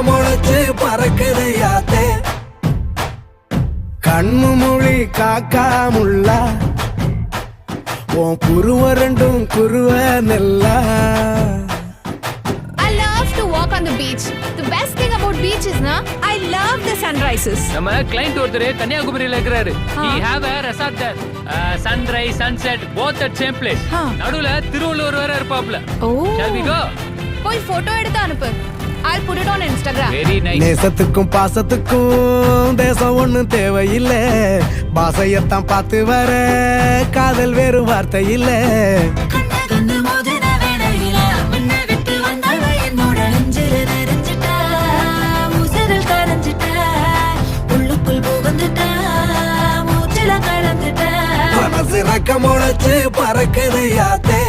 முளைச்சு பறக்குது யாத்தே கண்ணு மொழி காக்கா முள்ளா உன் குருவ ரெண்டும் குருவ நெல்லா. I love to walk on the beach. The best thing about beach is na I love the sunrises. நம்ம client ஒருத்தர் கன்னியாகுமரியில இருக்காரு. He have a resort there. Sunrise, sunset both at same place. நடுவுல திருவள்ளுவர் வேற இருப்பாப்ல. Oh. Shall we go? போய் photo எடுத்து அனுப்பு. I'll put it on Instagram. Very nice. நேசத்துக்கும் பாசத்துக்கும் தேசம் ஒண்ணும் தேவையில்லை பாசையத்தான் பார்த்து வர காதல் வேறு வார்த்தை இல்லை. மனசு ரக்க முளைச்சு பறக்குது யாத்தே